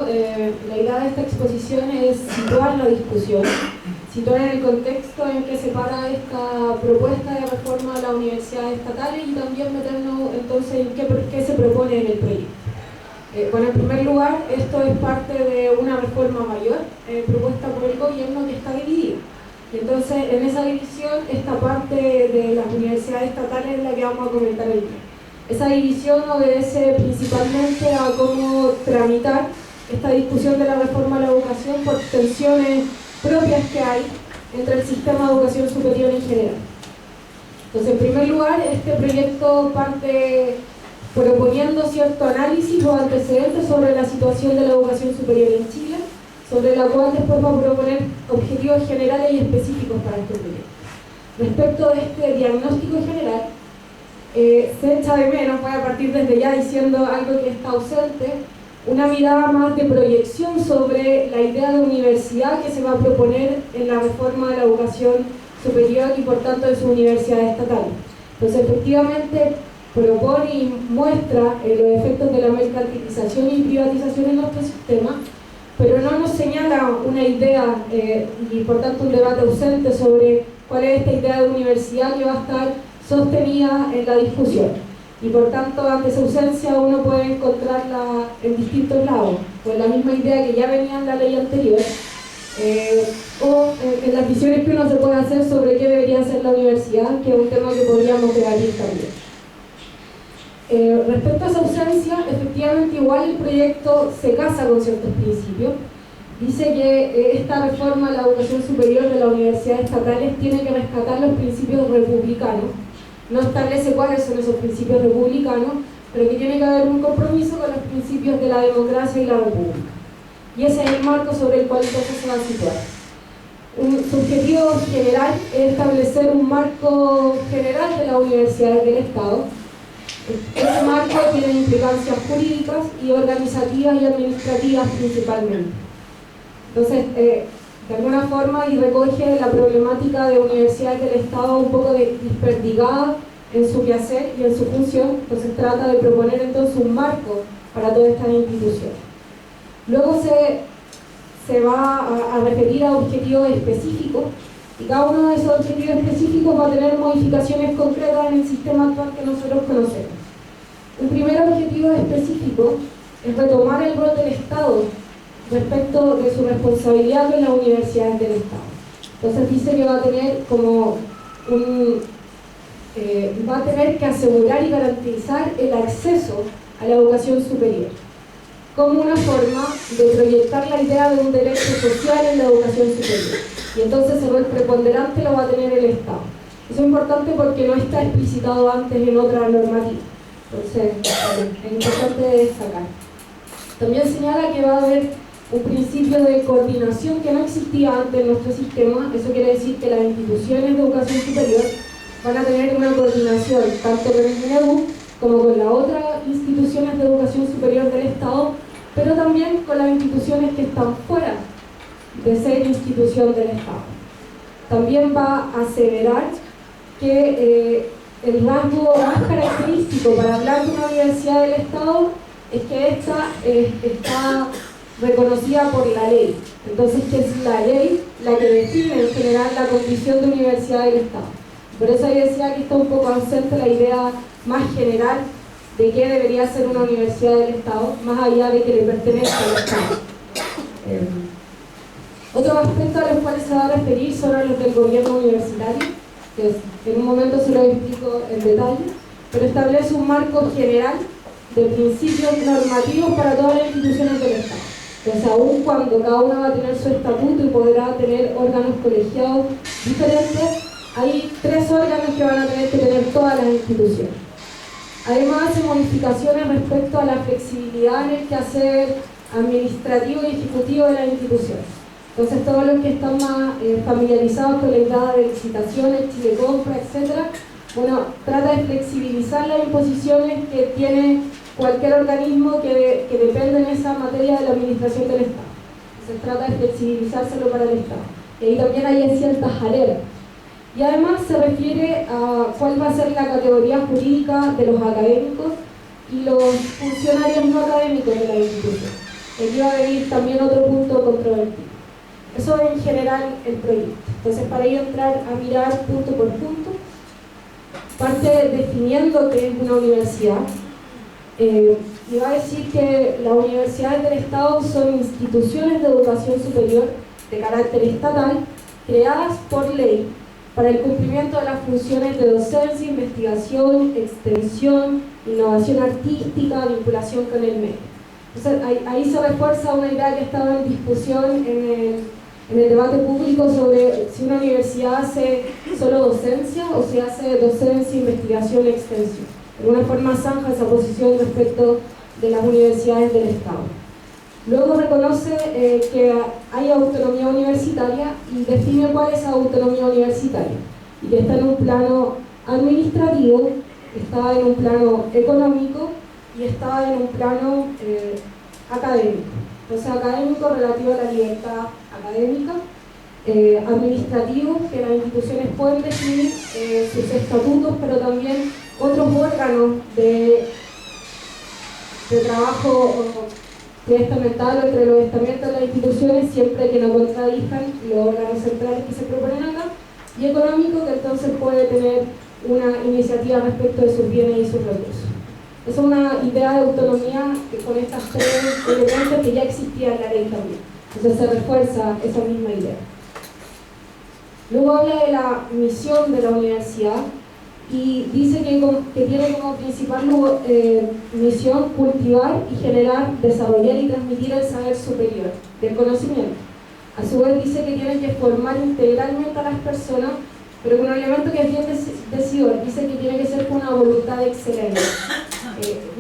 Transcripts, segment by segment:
La idea de esta exposición es situar la discusión, situar en el contexto en que se para esta propuesta de reforma a las universidades estatales y también meternos entonces en qué se propone en el proyecto. Bueno, en primer lugar, esto es parte de una reforma mayor propuesta por el gobierno que está dividida. Y entonces, en esa división, esta parte de las universidades estatales es la que vamos a comentar hoy día. Esa división obedece principalmente a cómo tramitar esta discusión de la reforma a la educación por tensiones propias que hay entre el sistema de educación superior en general. Entonces, en primer lugar, este proyecto parte proponiendo cierto análisis o antecedentes sobre la situación de la educación superior en Chile, sobre la cual después va a proponer objetivos generales y específicos para este proyecto. Respecto de este diagnóstico general, se echa de menos, voy a partir desde ya diciendo algo que está ausente, una mirada más de proyección sobre la idea de universidad que se va a proponer en la reforma de la educación superior y por tanto de sus universidades estatales. Entonces, efectivamente, propone y muestra los efectos de la mercantilización y privatización en nuestro sistema, pero no nos señala una idea y por tanto un debate ausente sobre cuál es esta idea de universidad que va a estar sostenida en la discusión. Y por tanto, ante esa ausencia uno puede encontrarla en distintos lados, o en la misma idea que ya venía en la ley anterior, o en las visiones que uno se puede hacer sobre qué debería ser la universidad, que es un tema que podríamos debatir también. Respecto a esa ausencia, efectivamente igual el proyecto se casa con ciertos principios. Dice que esta reforma a la educación superior de las universidades estatales tiene que rescatar los principios republicanos. No establece cuáles son esos principios republicanos, pero que tiene que haber un compromiso con los principios de la democracia y la república. Y ese es el marco sobre el cual entonces se va a situar. Su objetivo general es establecer un marco general de las universidades del Estado. Ese marco tiene implicancias jurídicas y organizativas y administrativas principalmente. Entonces, de alguna forma, y recoge la problemática de universidades del Estado un poco desperdigada en su quehacer y en su función. Entonces trata de proponer entonces un marco para todas estas instituciones. Luego se va a referir a objetivos específicos, y cada uno de esos objetivos específicos va a tener modificaciones concretas en el sistema actual que nosotros conocemos. Un primer objetivo específico es retomar el rol del Estado respecto de su responsabilidad en las universidades del Estado. Entonces dice que va a tener va a tener que asegurar y garantizar el acceso a la educación superior como una forma de proyectar la idea de un derecho social en la educación superior. Y entonces el rol preponderante lo va a tener el Estado. Eso es importante porque no está explicitado antes en otra normativa. Entonces, es importante destacar. También señala que va a haber un principio de coordinación que no existía antes en nuestro sistema. Eso quiere decir que las instituciones de educación superior van a tener una coordinación tanto con el MINEDU como con las otras instituciones de educación superior del Estado, pero también con las instituciones que están fuera de ser institución del Estado. También va a aseverar que el rasgo más característico para hablar de una universidad del Estado es que esta está reconocida por la ley. Entonces, que es la ley la que define en general la condición de universidad del Estado. Por eso ahí decía que está un poco ausente la idea más general de qué debería ser una universidad del Estado, más allá de que le pertenezca al Estado. Otros aspectos a los cuales se va a referir son a los del gobierno universitario, que en un momento se lo explico en detalle, pero establece un marco general de principios normativos para todas las instituciones del Estado. Entonces, aun cuando cada una va a tener su estatuto y podrá tener órganos colegiados diferentes, hay 3 órganos que van a tener que tener todas las instituciones. Además, hace modificaciones respecto a la flexibilidad en el quehacer administrativo y ejecutivo de las instituciones. Entonces, todos los que están más familiarizados con la idea de licitaciones, Chile Compra, etc., bueno, trata de flexibilizar las imposiciones que tiene cualquier organismo que depende en esa materia de la administración del Estado. Se trata de flexibilizárselo para el Estado. Y ahí también hay ciertas alertas. Y además se refiere a cuál va a ser la categoría jurídica de los académicos y los funcionarios no académicos de la institución. aquí va a venir también otro punto controvertido. Eso es en general el proyecto. Entonces, para ir a entrar a mirar punto por punto, parte definiendo qué es una universidad. Y va a decir que las universidades del Estado son instituciones de educación superior de carácter estatal creadas por ley para el cumplimiento de las funciones de docencia, investigación, extensión, innovación artística, vinculación con el medio. Entonces, ahí se refuerza una idea que estaba en discusión en el debate público sobre si una universidad hace solo docencia o si hace docencia, investigación y extensión. De alguna forma zanja esa posición respecto de las universidades del Estado. Luego reconoce que hay autonomía universitaria y define cuál es la autonomía universitaria. Y que está en un plano administrativo, está en un plano económico y está en un plano académico. Entonces, académico relativo a la libertad académica, administrativo, que las instituciones pueden definir sus estatutos, pero también otros órganos de trabajo triestamental entre los estamentos de las instituciones, siempre que no contradijan los órganos centrales que se proponen acá, y económico, que entonces puede tener una iniciativa respecto de sus bienes y sus recursos. Es una idea de autonomía que con estas tres elementos que ya existía en la ley también. Entonces se refuerza esa misma idea. Luego habla de la misión de la universidad y dice que tiene como principal misión cultivar y generar, desarrollar y transmitir el saber superior del conocimiento. A su vez dice que tiene que formar integralmente a las personas, pero con un elemento que es bien decidor, dice que tiene que ser con una voluntad de excelencia.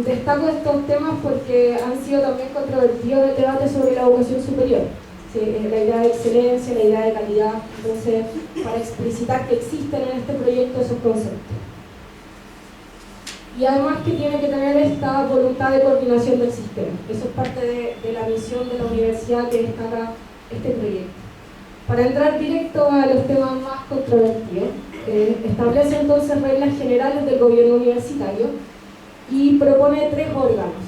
Destaco estos temas porque han sido también controvertidos en el debate sobre la educación superior. Sí, la idea de excelencia, la idea de calidad, entonces para explicitar que existen en este proyecto esos conceptos. Y además que tiene que tener esta voluntad de coordinación del sistema. Eso es parte de la misión de la universidad que destaca este proyecto. Para entrar directo a los temas más controvertidos, establece entonces reglas generales del gobierno universitario y propone tres órganos.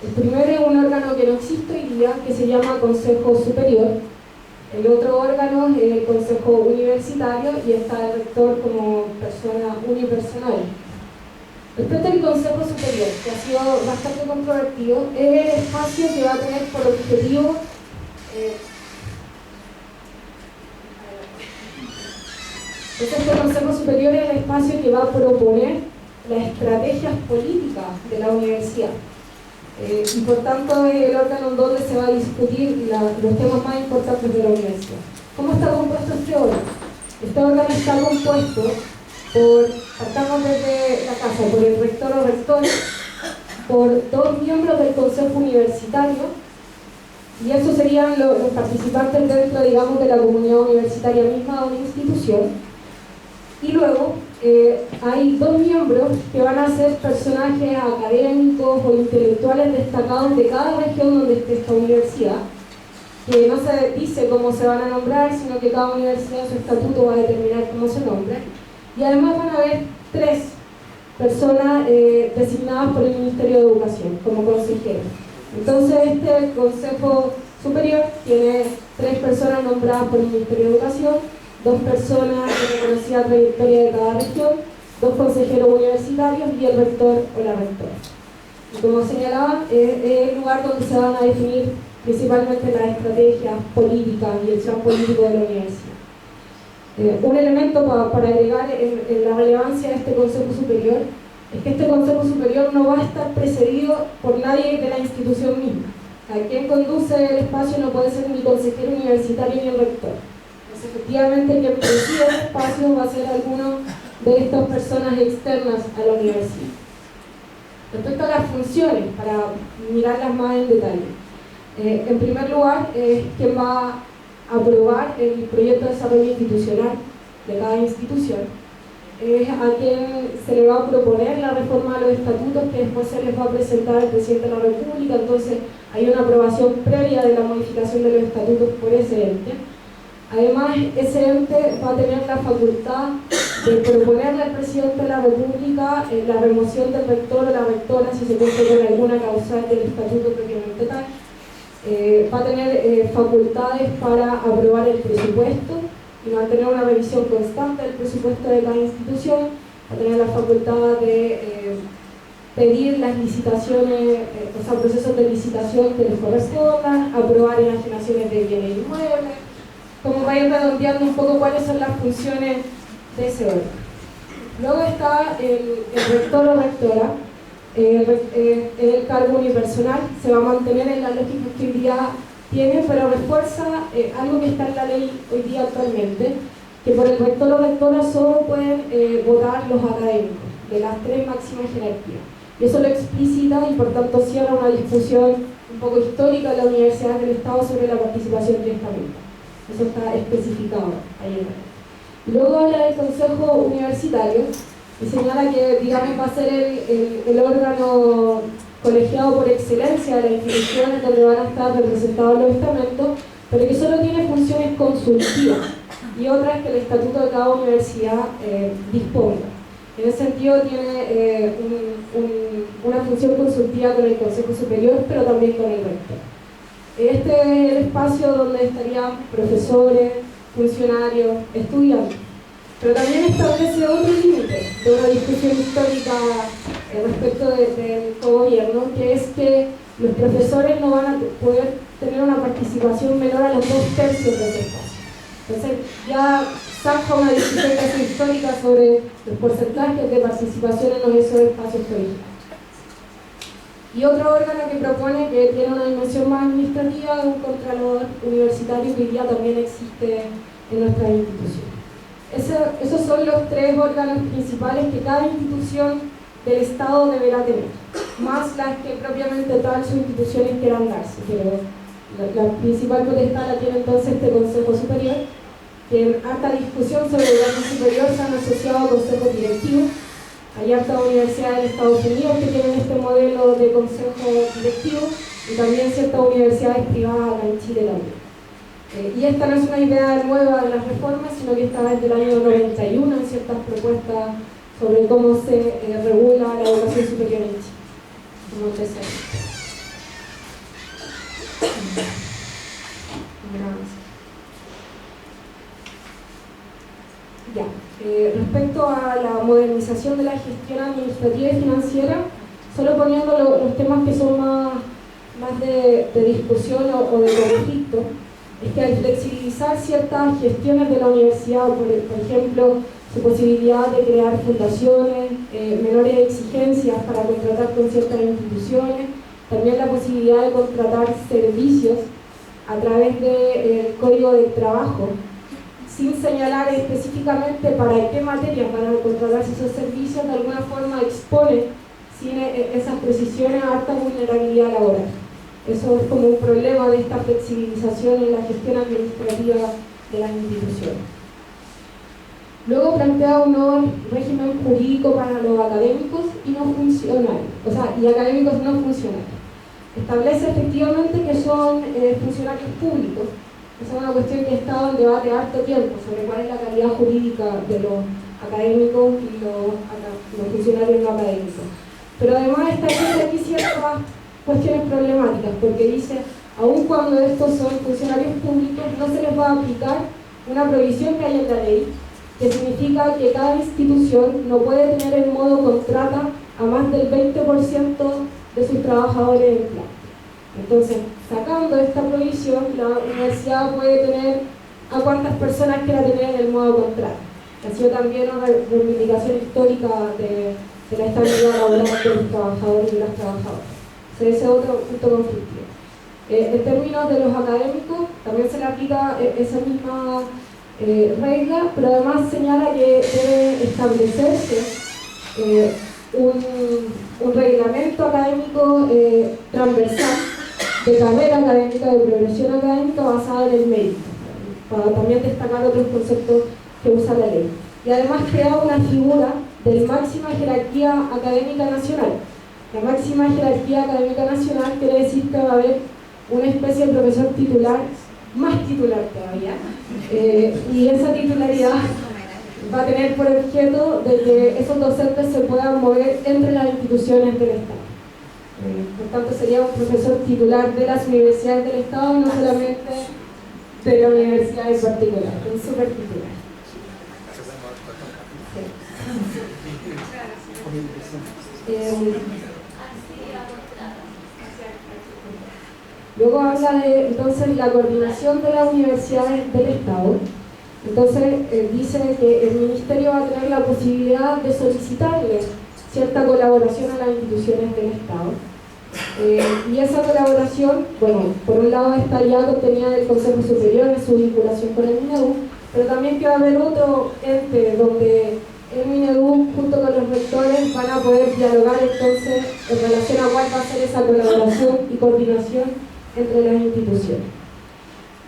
El primero es un órgano que no existe hoy día, que se llama Consejo Superior. El otro órgano es el Consejo Universitario y está el rector como persona unipersonal. Respecto al Consejo Superior, que ha sido bastante controvertido, es el espacio que va a tener por objetivo este Consejo Superior es el espacio que va a proponer las estrategias políticas de la universidad. Y por tanto es el órgano en donde se va a discutir los temas más importantes de la universidad. ¿Cómo está compuesto este órgano? Este órgano está compuesto partamos desde la casa, por el rector o rectora, por dos miembros del consejo universitario, y esos serían los participantes dentro, digamos, de la comunidad universitaria misma o de institución. Y luego hay dos miembros que van a ser personajes académicos o intelectuales destacados de cada región donde esté esta universidad, que no se dice cómo se van a nombrar, sino que cada universidad, su estatuto va a determinar cómo se nombra. Y además van a haber tres personas designadas por el Ministerio de Educación como consejeros. Entonces este Consejo Superior tiene tres personas nombradas por el Ministerio de Educación, dos personas de reconocida trayectoria de cada región, dos consejeros universitarios y el rector o la rectora. Y como señalaba, es el lugar donde se van a definir principalmente las estrategias políticas y el plan político de la universidad. Un elemento para agregar en la relevancia de este Consejo Superior es que este Consejo Superior no va a estar precedido por nadie de la institución misma. Quien conduce el espacio no puede ser ni consejero universitario ni el rector. Entonces, efectivamente, quien preside el espacio va a ser alguno de estas personas externas a la universidad. Respecto a las funciones, para mirarlas más en detalle. En primer lugar, quien va a aprobar el proyecto de desarrollo institucional de cada institución, es a quien se le va a proponer la reforma de los estatutos que después se les va a presentar al presidente de la República. Entonces hay una aprobación previa de la modificación de los estatutos por ese ente. Además, ese ente va a tener la facultad de proponerle al presidente de la República la remoción del rector o la rectora si se cumple con alguna causal del estatuto propiamente tal. va a tener facultades para aprobar el presupuesto y mantener una revisión constante del presupuesto de cada institución, va a tener la facultad de pedir las licitaciones, o sea, procesos de licitación que les correspondan, aprobar enajenaciones de bienes inmuebles, como va a ir redondeando un poco cuáles son las funciones de ese órgano. Luego está el rector o rectora, el cargo unipersonal, se va a mantener en la lógica que hoy día tiene, pero refuerza algo que está en la ley hoy día actualmente, que por el rector o rectora solo pueden votar los académicos, de las 3 máximas jerarquías. Y eso lo explicita y por tanto cierra una discusión un poco histórica de la Universidad del Estado sobre la participación directamente. Eso está especificado ahí en la ley. Luego habla del Consejo Universitario y señala que, digamos, va a ser el órgano colegiado por excelencia de las instituciones donde van a estar representados los estamentos, pero que solo tiene funciones consultivas y otras que el estatuto de cada universidad disponga. En ese sentido tiene una función consultiva con el Consejo Superior, pero también con el rector. Este es el espacio donde estarían profesores, funcionarios, estudiantes. Pero también establece otro límite de una discusión histórica respecto del cogobierno, que es que los profesores no van a poder tener una participación menor a los 2/3 de ese espacio. Entonces ya saca una discusión casi histórica sobre los porcentajes de participación en esos espacios originales. Y otro órgano que propone, que tiene una dimensión más administrativa, es un contralor universitario que hoy día también existe en nuestras instituciones. Esos son los 3 órganos principales que cada institución del Estado deberá tener, más las que propiamente tal sus instituciones quieran darse, pero la principal potestad la tiene entonces este Consejo Superior, que en harta discusión sobre el orden superior se han asociado a consejos directivos. Hay hartas universidades de Estados Unidos que tienen este modelo de consejo directivo y también ciertas universidades privadas acá en Chile también. Y esta no es una idea nueva de las reformas, sino que está desde el año 91 en ciertas propuestas sobre cómo se regula la educación superior en Chile. Como ya. Respecto a la modernización de la gestión administrativa y financiera, solo poniendo los temas que son más de discusión o de conflicto, es que al flexibilizar ciertas gestiones de la universidad, por ejemplo, su posibilidad de crear fundaciones, menores exigencias para contratar con ciertas instituciones, también la posibilidad de contratar servicios a través del Código del Trabajo, sin señalar específicamente para qué materias van a contratarse esos servicios, de alguna forma expone sin esas precisiones a harta vulnerabilidad laboral. Eso es como un problema de esta flexibilización en la gestión administrativa de las instituciones. Luego plantea un nuevo régimen jurídico para los académicos y no funcionarios, y académicos no funcionarios. Establece efectivamente que son funcionarios públicos. Esa es una cuestión que ha estado en debate harto tiempo sobre cuál es la calidad jurídica de los académicos y los funcionarios no académicos. Pero además establece aquí ciertas cuestiones problemáticas, porque dice, aun cuando estos son funcionarios públicos, no se les va a aplicar una provisión que hay en la ley, que significa que cada institución no puede tener en modo contrata a más del 20% de sus trabajadores en planta. Entonces, sacando esta provisión, la universidad puede tener a cuántas personas quiera tener en el modo contrato. Ha sido también una reivindicación histórica de la estabilidad laboral de los trabajadores y las trabajadoras. Ese es otro punto conflictivo. En términos de los académicos, también se le aplica esa misma regla, pero además señala que debe establecerse un reglamento académico transversal de carrera académica, de progresión académica basada en el mérito, para también destacar otros conceptos que usa la ley. Y además crea una figura de máxima jerarquía académica nacional. La máxima jerarquía académica nacional quiere decir que va a haber una especie de profesor titular, más titular todavía, y esa titularidad va a tener por objeto de que esos docentes se puedan mover entre las instituciones del Estado. Por tanto, sería un profesor titular de las universidades del Estado, no solamente de la universidad en particular, un super titular. Luego habla de entonces la coordinación de las universidades del Estado. Entonces dice que el Ministerio va a tener la posibilidad de solicitarle cierta colaboración a las instituciones del Estado. Y esa colaboración, bueno, por un lado está ya contenida del Consejo Superior en su vinculación con el Minedu, pero también que va a haber otro ente donde el Minedu junto con los rectores van a poder dialogar entonces en relación a cuál va a ser esa colaboración y coordinación entre las instituciones.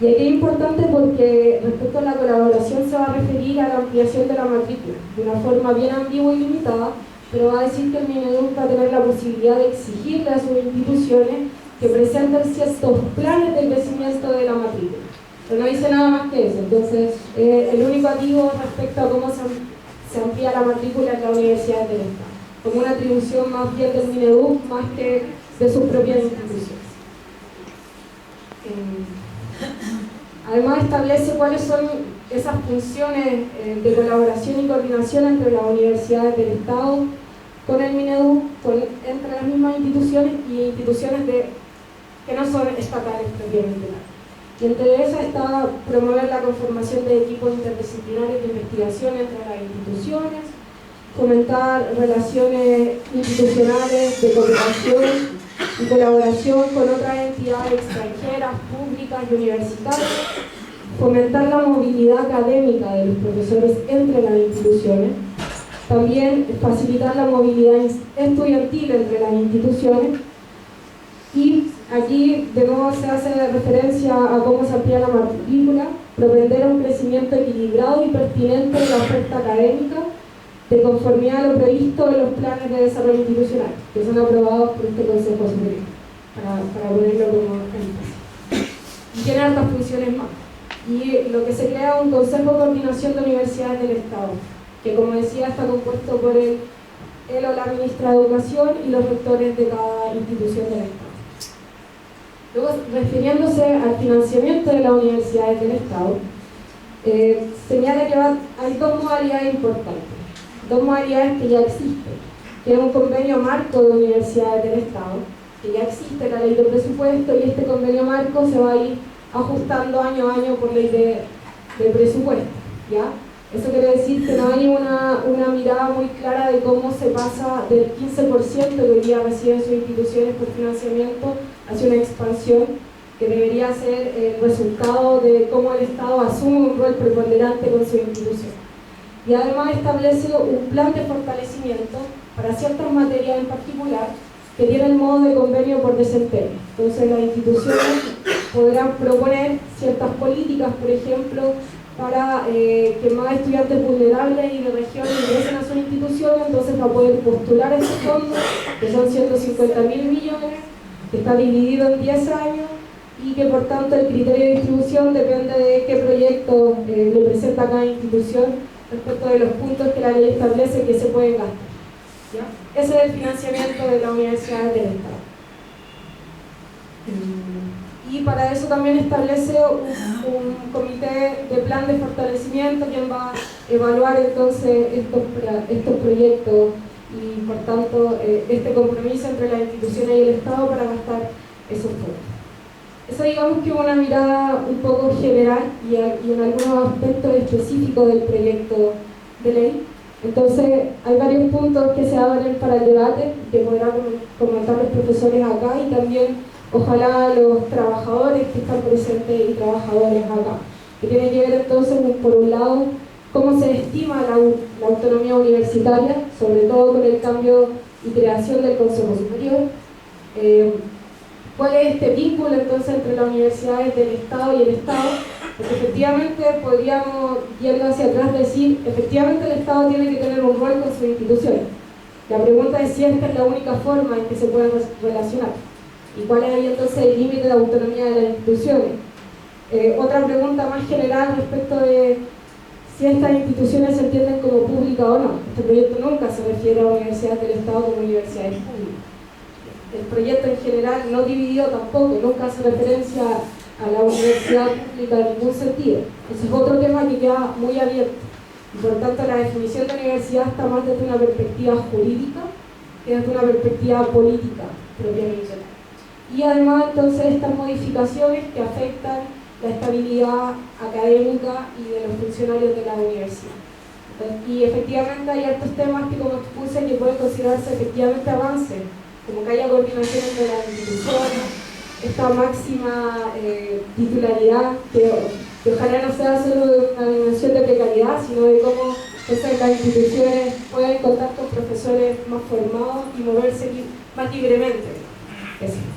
Y aquí es importante porque respecto a la colaboración se va a referir a la ampliación de la matrícula de una forma bien ambigua y limitada, pero va a decir que el Minedu va a tener la posibilidad de exigirle a sus instituciones que presenten ciertos planes de crecimiento de la matrícula. Pero no dice nada más que eso. Entonces, el único activo respecto a cómo se amplía la matrícula en las universidades del Estado, como una atribución más bien del Minedu más que de sus propias instituciones. Además establece cuáles son esas funciones de colaboración y coordinación entre las universidades del Estado con el Minedu, entre las mismas instituciones y instituciones que no son estatales propiamente. Y entre esas está promover la conformación de equipos interdisciplinarios de investigación entre las instituciones, fomentar relaciones institucionales de cooperación y colaboración con otras entidades extranjeras, públicas y universitarias, fomentar la movilidad académica de los profesores entre las instituciones, también facilitar la movilidad estudiantil entre las instituciones, y aquí de nuevo se hace referencia a cómo se amplía la matrícula, propender a un crecimiento equilibrado y pertinente de la oferta académica, de conformidad a lo previsto en los planes de desarrollo institucional, que son aprobados por este Consejo Superior, para ponerlo como énfasis. Y tiene hartas funciones más. Y lo que se crea es un Consejo de Coordinación de Universidades del Estado, que como decía está compuesto por él o la ministra de Educación y los rectores de cada institución del Estado. Luego, refiriéndose al financiamiento de las universidades del Estado, señala que hay dos modalidades importantes. Dos modalidades que ya existen, que es un convenio marco de universidades del Estado, que ya existe la ley de presupuesto, y este convenio marco se va a ir ajustando año a año por ley de presupuesto, ¿ya? Eso quiere decir que no hay una mirada muy clara de cómo se pasa del 15% que hoy día reciben sus instituciones por financiamiento hacia una expansión que debería ser el resultado de cómo el Estado asume un rol preponderante con sus instituciones. Y además establece un plan de fortalecimiento para ciertas materias en particular que tienen modo de convenio por desempeño. Entonces las instituciones podrán proponer ciertas políticas, por ejemplo, para que más estudiantes vulnerables y de región ingresen a su institución. Entonces va a poder postular ese fondo, que son 150.000 millones, que está dividido en 10 años, y que por tanto el criterio de distribución depende de qué proyecto le presenta cada institución respecto de los puntos que la ley establece que se pueden gastar, ¿ya? Ese es el financiamiento de las universidades del Estado. Y para eso también establece un comité de plan de fortalecimiento, quien va a evaluar entonces estos proyectos y por tanto este compromiso entre las instituciones y el Estado para gastar esos fondos. Eso digamos que es una mirada un poco general y en algunos aspectos específicos del proyecto de ley. Entonces hay varios puntos que se abren para el debate, que podrán comentar los profesores acá, y también ojalá los trabajadores que están presentes y trabajadores acá, que tiene que ver entonces por un lado cómo se estima la autonomía universitaria, sobre todo con el cambio y creación del Consejo Superior. ¿Cuál es este vínculo entonces entre las universidades del Estado y el Estado? Porque efectivamente podríamos, yendo hacia atrás, decir, efectivamente el Estado tiene que tener un rol con sus instituciones. La pregunta es si esta es la única forma en que se pueden relacionar. ¿Y cuál es ahí entonces el límite de autonomía de las instituciones? Otra pregunta más general respecto de si estas instituciones se entienden como públicas o no. Este proyecto nunca se refiere a universidades del Estado como universidades públicas. el proyecto en general no dividido tampoco, nunca hace referencia a la universidad pública en ningún sentido. Ese es otro tema que queda muy abierto. Y por tanto, la definición de universidad está más desde una perspectiva jurídica que desde una perspectiva política propiamente. Y además, entonces, estas modificaciones que afectan la estabilidad académica y de los funcionarios de la universidad. Y efectivamente hay altos temas que, como expuse, que pueden considerarse efectivamente avances, como que haya coordinación entre las instituciones, esta máxima titularidad, que ojalá no sea solo de una dimensión de precariedad, sino de cómo las instituciones pueden contar con profesores más formados y moverse más libremente. Eso.